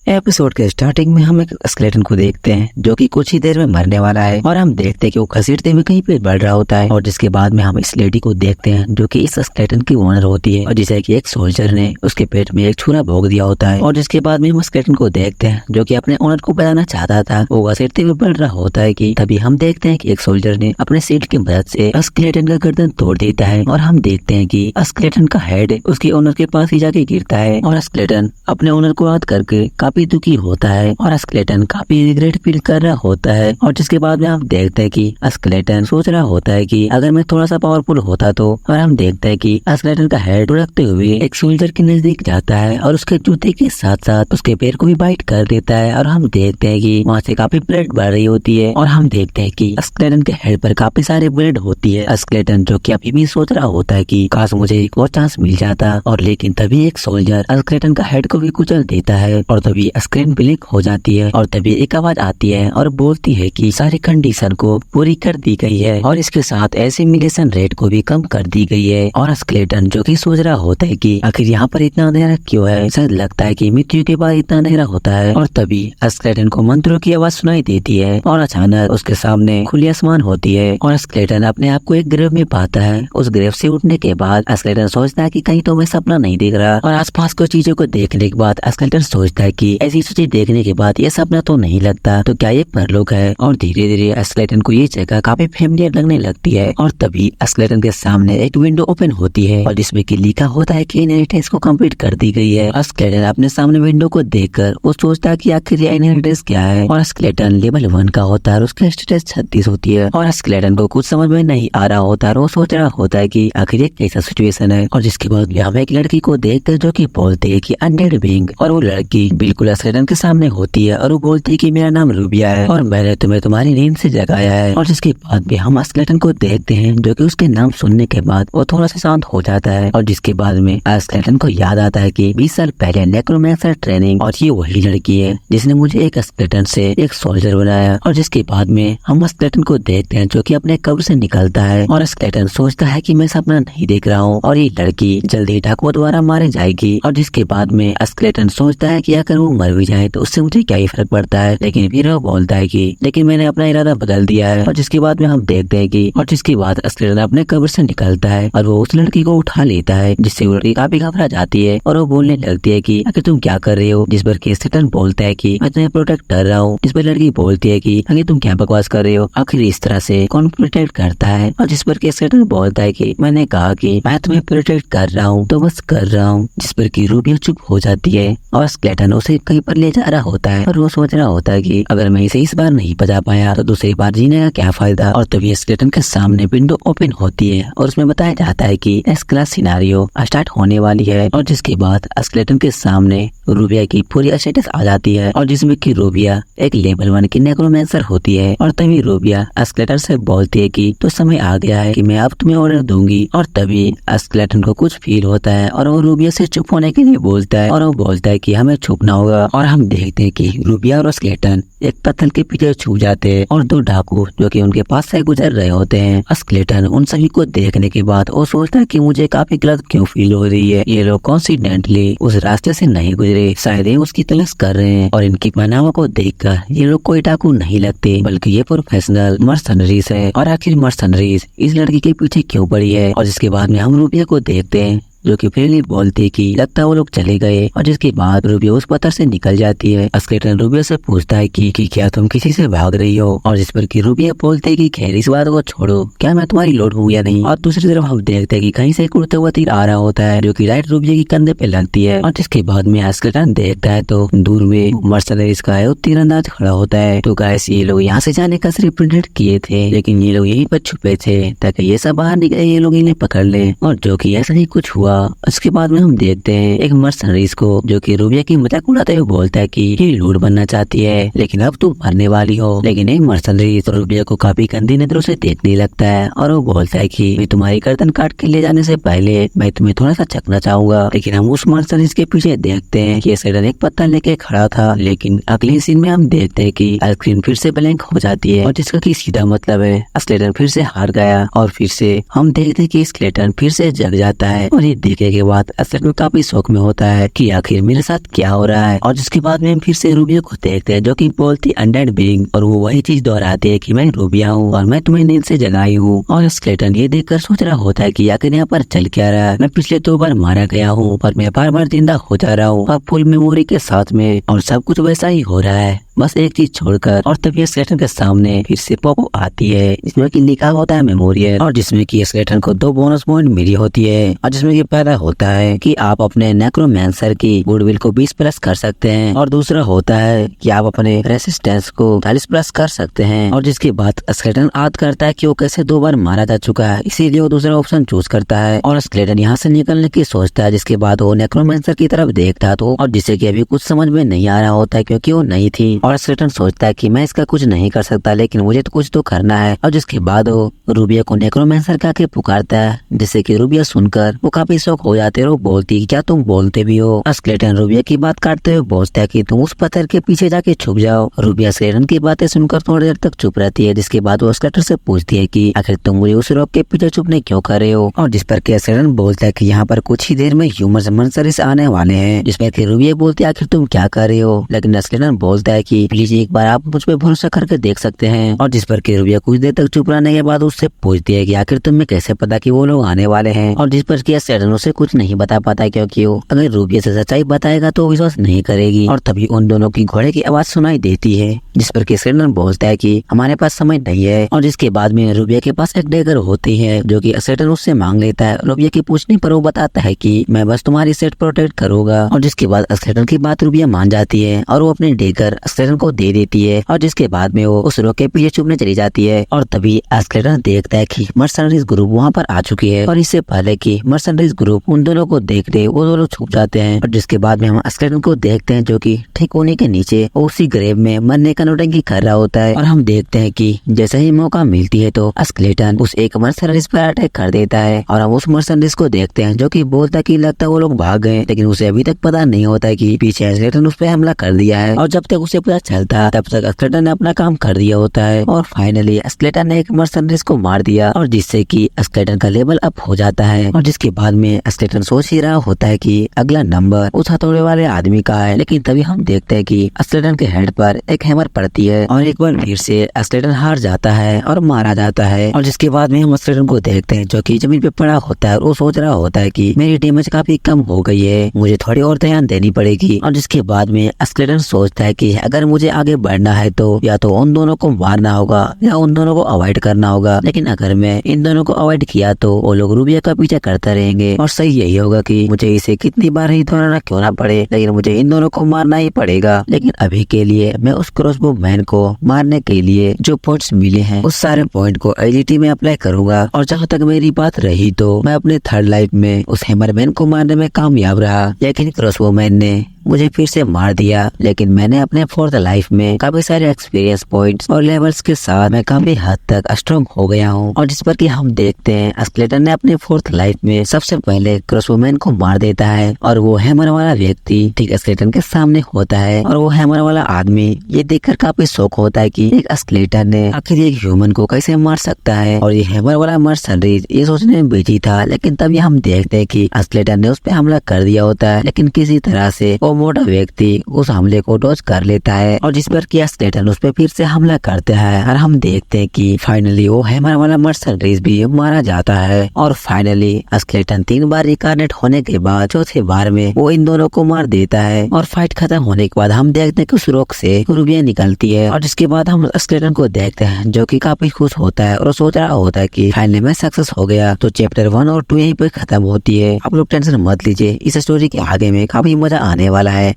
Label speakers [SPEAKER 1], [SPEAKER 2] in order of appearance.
[SPEAKER 1] Episode के starting में हम एक स्केलेटन को देखते हैं जो कि कुछ ही देर में मरने वाला है और हम देखते हैं कि वो घसीटते हुए कहीं पे बढ़ रहा होता है। और जिसके बाद में हम इस लेडी को देखते हैं जो कि इस स्केलेटन की ओनर होती है और जिसे कि एक सोल्जर ने उसके पेट में एक छुरा भोग दिया होता है। और जिसके बाद में हम स्केलेटन को देखते हैं जो कि अपने ओनर को बताना चाहता था, वो घसीटते हुए बढ़ रहा होता है कि तभी हम देखते हैं कि एक सोल्जर ने अपने सीट की मदद से स्केलेटन का गर्दन तोड़ देता है और हम देखते हैं कि स्केलेटन का हेड उसके ओनर के पास ही जाके गिरता है और स्केलेटन अपने ओनर को याद करके काफी दुखी होता है और स्केलेटन काफी रिग्रेट फील कर रहा होता है। और जिसके बाद में हम देखते हैं कि स्केलेटन सोच रहा होता है कि अगर मैं थोड़ा सा पावरफुल होता तो। और हम देखते हैं कि स्केलेटन का हेड लुढ़कते हुए एक सोल्जर के नजदीक जाता है और उसके जूते के साथ साथ उसके पैर को भी बाइट कर देता है। और हम देखते हैं कि वहाँ से काफी ब्लड बढ़ रही होती है और हम देखते हैं कि स्केलेटन के हेड पर काफी सारे ब्लड होती है। स्केलेटन जो कि अभी भी सोच रहा होता है कि काश मुझे एक और चांस मिल जाता। और लेकिन तभी एक सोल्जर स्केलेटन का हेड को भी कुचल देता है और तभी स्क्रीन ब्लिंक हो जाती है और तभी एक आवाज आती है और बोलती है कि सारी कंडीशन को पूरी कर दी गई है और इसके साथ एसिमिलेशन रेट को भी कम कर दी गई है। और स्केलेटन जो कि सोच रहा होता है कि आखिर यहाँ पर इतना अंधेरा क्यों है, शायद लगता है कि मृत्यु के बाद इतना अंधेरा होता है। और तभी स्केलेटन को मंत्रों की आवाज सुनाई देती है और अचानक उसके सामने खुली आसमान होती है और स्केलेटन अपने आप को एक ग्रेव में पाता है। उस ग्रेव से उठने के बाद स्केलेटन सोचता है कि कहीं तो मैं सपना नहीं देख रहा और आसपास को चीजों को देखने के बाद स्केलेटन सोचता है कि ऐसी चीजें देखने के बाद ये सपना तो नहीं लगता, तो क्या ये परलोक है। और धीरे धीरे स्केलेटन को ये जगह काफी फेमिलियर लगने लगती है और तभी स्केलेटन के सामने एक विंडो ओपन होती है और जिसमें कि लिखा होता है कि इनहेरिटेंस को कंप्लीट कर दी गई है। स्केलेटन अपने सामने विंडो को देखकर वो सोचता है कि आखिर ये इनहेरिटेंस क्या है। और स्केलेटन लेवल 1 का होता है, उसकी स्टेटस 36 होती है और स्केलेटन को कुछ समझ में नहीं आ रहा होता है। वो सोच रहा होता है कि आखिर ये कैसा सिचुएशन है। और जिसके बाद हम एक लड़की को देखकर जो कि बोलते है कि अनडेड बीइंग, और वो लड़की बिल्कुल स्केलेटन के सामने होती है और वो बोलती है कि मेरा नाम रूबिया है और मैंने तुम्हें तुम्हारी नींद से जगाया है। और जिसके बाद भी हम स्केलेटन को देखते हैं जो कि उसके नाम सुनने के बाद वो थोड़ा सा शांत हो जाता है। और जिसके बाद में स्केलेटन को याद आता है कि 20 साल पहले नेक्रोमैंसर ट्रेनिंग, और ये वही लड़की है जिसने मुझे एक स्केलेटन से एक सोल्जर बनाया। और जिसके बाद में हम स्केलेटन को देखते हैं जो कि अपने कब्र से निकलता है और स्केलेटन सोचता है कि मैं सपना नहीं देख रहा हूँ और ये लड़की जल्दी डाकुओं द्वारा मारे जाएगी। और जिसके बाद में स्केलेटन सोचता है कि अगर वो मर भी जाए तो उससे मुझे क्या ही फर्क पड़ता है, लेकिन फिर वो बोलता है कि लेकिन मैंने अपना इरादा बदल दिया है। और जिसके बाद में हम देखते हैं कि और जिसके बाद स्केलेटन अपने कब्र से निकलता है और वो उस लड़की को उठा लेता है, जिससे वो लड़की काफी घबरा जाती है और वो बोलने लगती है कि आखिर तुम क्या कर रहे हो। जिस पर स्केलेटन बोलता है कि मैं तुम्हें प्रोटेक्ट कर रहा हूँ। जिस पर लड़की बोलती है कि आखिर तुम क्या बकवास कर रहे हो, आखिर इस तरह से कौन प्रोटेक्ट करता है। और जिस पर स्केलेटन बोलता है कि मैंने कहा कि मैं तुम्हें प्रोटेक्ट कर रहा हूँ तो बस कर रहा हूँ। जिस पर की रूबिया चुप हो जाती है और स्केलेटन उसे कहीं पर ले जा रहा होता है और वो सोच रहा होता है कि अगर मैं इसे इस बार नहीं बचा पाया तो दूसरी बार जीने का क्या फायदा। और तभी स्केलेटन के सामने विंडो ओपन होती है और उसमें बताया जाता है कि एस क्लास सिनेरियो स्टार्ट होने वाली है। और जिसके बाद स्केलेटन के सामने रूबिया की पूरी स्टेटस आ जाती है और जिसमें कि रूबिया एक लेवल 1 की नेक्रोमैंसर होती है। और तभी रूबिया स्केलेटन से बोलती है कि तो समय आ गया है कि मैं अब तुम्हें ऑर्डर दूंगी। और तभी स्केलेटन को कुछ फील होता है और वो रूबिया से चुप होने के लिए बोलता है और वो बोलता है कि हमें छुपना होगा। और हम देखते हैं कि रूबिया और स्केलेटन एक पत्थर के पीछे छुप जाते हैं और 2 डाकू जो कि उनके पास से गुजर रहे होते हैं। स्केलेटन उन सभी को देखने के बाद वो सोचता है कि मुझे काफी गलत क्यों फील हो रही है, ये लोग कॉन्सिडेंटली उस रास्ते से नहीं गुजरे, शायद ये उसकी तलाश कर रहे हैं। और इनकी पहनावा को देखकर ये लोग कोई डाकू नहीं लगते बल्कि ये प्रोफेशनल मर्सनरीज है। और आखिर मर्सनरीज इस लड़की के पीछे क्यों पड़ी है। और जिसके बाद में हम रूबिया को देखते हैं जो कि फिर बोलती है कि लगता है वो लोग चले गए। और जिसके बाद रूबिया उस पत्थर से निकल जाती है। स्केलेटन रूबिया से पूछता है कि क्या तुम किसी से भाग रही हो। और जिस पर कि रूबिया बोलते है कि खैर इस बात को छोड़ो, क्या मैं तुम्हारी लोड हूँ या नहीं। और दूसरी तरफ हम देखते हैं कि कहीं से उड़ता हुआ तीर आ रहा होता है जो कि राइट रूबिया की कंधे पे लगती है। और जिसके बाद में स्केलेटन देखता है तो दूर में मर्सनरीज का तीरंदाज खड़ा होता है। तो गाइस ये लोग यहाँ से जाने का सिर्फ प्रिडिक्ट किए थे, लेकिन ये लोग यहीं पर छुपे थे ताकि ये सब बाहर निकले, ये लोग इन्हें पकड़ ले। और जो कि ऐसा ही कुछ हुआ। उसके बाद में हम देखते हैं एक मर्सनरीज को जो कि रूबिया की मजाक उड़ाते हुए बोलता है कि ये लूट बनना चाहती है लेकिन अब तुम मरने वाली हो। लेकिन एक मर्सनरीज रूबिया को काफी गंदी नजरों से देखने लगता है और वो बोलता है कि मैं तुम्हारी गर्दन काट के ले जाने से पहले मैं तुम्हें थोड़ा सा चखना चाहूंगा। लेकिन हम उस मर्सनरीज के पीछे देखते हैं कि स्केलेटन एक पत्थर लेके खड़ा था, लेकिन अगले सीन में हम देखते हैं कि स्क्रीन फिर से ब्लैंक हो जाती है और जिसका की सीधा मतलब है स्केलेटन फिर से हार गया। और फिर से हम देखते हैं कि स्केलेटन फिर से जग जाता है और ये देखने के बाद स्केलेटन काफी शौक में होता है कि आखिर मेरे साथ क्या हो रहा है। और जिसके बाद में हम फिर से रूबिया को देखते हैं जो कि बोलती अनडेड बीइंग, और वो वही चीज दोहराती है कि मैं रूबिया हूँ और मैं तुम्हें नींद से जगाई हूँ। और स्केलेटन ये देखकर सोच रहा होता है कि आखिर यहाँ पर चल क्या रहा है। मैं पिछले 2 बार मारा गया हूँ पर मैं बार बार जिंदा हो जा रहा हूँ अब फुल मेमोरी के साथ में, और सब कुछ वैसा ही हो रहा है बस एक चीज छोड़कर। और तभी स्केलेटन के सामने फिर से पॉपअप आती है जिसमें कि लिखा होता है मेमोरियल, और जिसमें कि स्केलेटन को 2 बोनस पॉइंट मिली होती है। और जिसमें कि पहला होता है कि आप अपने नेक्रोमैंसर की गुडविल को 20 प्लस कर सकते हैं, और दूसरा होता है कि आप अपने रेसिस्टेंस को 40 प्लस कर सकते हैं। और जिसके बाद स्केलेटन याद करता है कि वो कैसे 2 बार मारा जा चुका है, इसीलिए वो दूसरा ऑप्शन चूज करता है। और स्केलेटन यहाँ से निकलने की सोचता है, जिसके बाद वो नेक्रोमैंसर की तरफ देखता तो, और जिसे कि अभी कुछ समझ में नहीं आ रहा होता है क्योंकि वो नहीं थी। और स्केलेटन सोचता है कि मैं इसका कुछ नहीं कर सकता लेकिन मुझे तो कुछ तो करना है। और जिसके बाद वो रूबिया को नेक्रोमैंसर का के पुकारता है, जिससे कि रूबिया सुनकर वो काफी शौक हो जाते हैं। वो बोलती क्या तुम बोलते भी हो। स्केलेटन रूबिया की बात काटते हुए बोलता है कि तुम उस पत्थर के पीछे जाके छुप जाओ। रूबिया स्केलेटन की बातें सुनकर थोड़ी देर तक चुप रहती है, जिसके बाद वो स्केलेटन से पूछती है कि आखिर तुम मुझे उस रॉक के पीछे छुपने क्यों कर रहे हो। और जिस पर स्केलेटन बोलता है कि यहाँ पर कुछ ही देर में ह्यूमन मॉन्स्टर्स आने वाले हैं, जिसमें कि रूबिया बोलती है आखिर तुम क्या कर रहे हो। लेकिन स्केलेटन बोलता है कि प्लीज एक बार आप मुझ पर भरोसा करके देख सकते हैं। और जिस पर रूबिया कुछ देर तक चुप रहने के बाद उससे पूछती है कि आखिर तुम्हें कैसे पता कि वो लोग आने वाले हैं। और जिस पर स्केलेटन उसे कुछ नहीं बता पाता क्योंकि वो अगर रूबिया से सच्चाई बताएगा तो विश्वास नहीं करेगी। और तभी उन दोनों की घोड़े की आवाज सुनाई देती है, जिस पर स्केलेटन बोलता है कि हमारे पास समय नहीं है। और जिसके बाद में रूबिया के पास एक डेगर होती है जो कि स्केलेटन उससे मांग लेता है। रूबिया की पूछने पर वो बताता है कि मैं बस तुम्हारी सेट प्रोटेक्ट करूंगा। और जिसके बाद स्केलेटन की बात रूबिया मान जाती है और वो अपनी डेगर स्केलेटन को दे देती है। और जिसके बाद में वो उस रॉक के पीछे छुपने चली जाती है। और तभी स्केलेटन देखता है कि मर्सनरीज ग्रुप वहाँ पर आ चुकी है, और इससे पहले कि मर्सनरीज ग्रुप उन दोनों को देख ले वो दोनों छुप जाते हैं। और जिसके बाद में हम स्केलेटन को देखते हैं जो कि ठीक होने के नीचे उसी ग्रेव में मरने का नौटंकी कर रहा होता है। और हम देखते हैं कि जैसे ही मौका मिलती है तो स्केलेटन उस एक मर्सनरीज पर अटैक कर देता है। और हम उस मर्सनरीज को देखते हैं जो कि बोलता है कि लगता है वो लोग भाग गए, लेकिन उसे अभी तक पता नहीं होता है कि पीछे स्केलेटन उस पर हमला कर दिया है। और जब तक उसे पता चलता तब तक स्केलेटन ने अपना काम कर दिया होता है। और फाइनली स्केलेटन ने एक मर्सनरीज को मार दिया, और जिससे कि स्केलेटन का लेवल अप हो जाता है। और जिसके बाद में स्केलेटन सोच ही रहा होता है कि अगला नंबर उस हथौड़े वाले आदमी का है, लेकिन तभी हम देखते हैं कि स्केलेटन के हेड पर एक हैमर पड़ती है और एक बार फिर से स्केलेटन हार जाता है और मारा जाता है। और जिसके बाद में हम स्केलेटन को देखते हैं जो कि जमीन पे पड़ा होता है और वो सोच रहा होता है कि मेरी डैमेज काफी कम हो गई है, मुझे थोड़ी और ध्यान देनी पड़ेगी। और जिसके बाद में स्केलेटन सोचता है कि अगर मुझे आगे बढ़ना है तो या तो उन दोनों को मारना होगा या उन दोनों को अवॉइड करना होगा, लेकिन अगर मैं इन दोनों को अवॉइड किया तो वो लोग रूबिया का पीछा करते रहेंगे और सही यही होगा कि मुझे इसे कितनी बार ही दोहराना क्यों ना पड़े, लेकिन मुझे इन दोनों को मारना ही पड़ेगा। लेकिन अभी के लिए मैं उस क्रॉसबो मैन को मारने के लिए जो पॉइंट्स मिले हैं उस सारे पॉइंट को एलिटी में अप्लाई करूंगा। और जहाँ तक मेरी बात रही तो मैं अपने थर्ड लाइफ में उस हैमरमैन को मारने में कामयाब रहा, लेकिन क्रॉसबो मैन ने मुझे फिर से मार दिया। लेकिन मैंने अपने 4th लाइफ में काफी सारे एक्सपीरियंस पॉइंट्स और लेवल्स के साथ मैं काफी हद तक स्ट्रॉन्ग हो गया हूँ। और जिस पर कि हम देखते हैं स्केलेटन ने अपने 4th लाइफ में सबसे पहले क्रॉसबो मैन को मार देता है, और वो हैमर वाला व्यक्ति ठीक स्केलेटन के सामने होता है। और वो हैमर वाला आदमी ये देखकर काफी शौक होता है कि एक स्केलेटन ने आखिर एक ह्यूमन को कैसे मार सकता है। और ये हैमर वाला मर्सनरीज ये सोचने में बिजी था, लेकिन तभी हम देखते हैं कि स्केलेटन ने उस पर हमला कर दिया होता है, लेकिन किसी तरह से वो मोटा व्यक्ति उस हमले को डॉज कर लेता है। और जिस पर कि स्केलेटन उस पर फिर से हमला करता है, और हम देखते हैं कि फाइनली वो हैमर वाला मर्सनरीज भी मारा जाता है। और फाइनली स्केलेटन 3 बार रिकार्नेट होने के बाद चौथे बार में वो इन दोनों को मार देता है। और फाइट खत्म होने के बाद हम देखते हैं कि उस रॉक से रूबिया निकलती है, और जिसके बाद हम स्केलेटन को देखते हैं जो कि काफी खुश होता है और सोच रहा होता है कि फाइनली मैं सक्सेस हो गया। तो चैप्टर 1 और 2 यहीं पे खत्म होती है। आप लोग टेंशन मत लीजिए, इस स्टोरी के आगे में काफी मजा आने वाला है।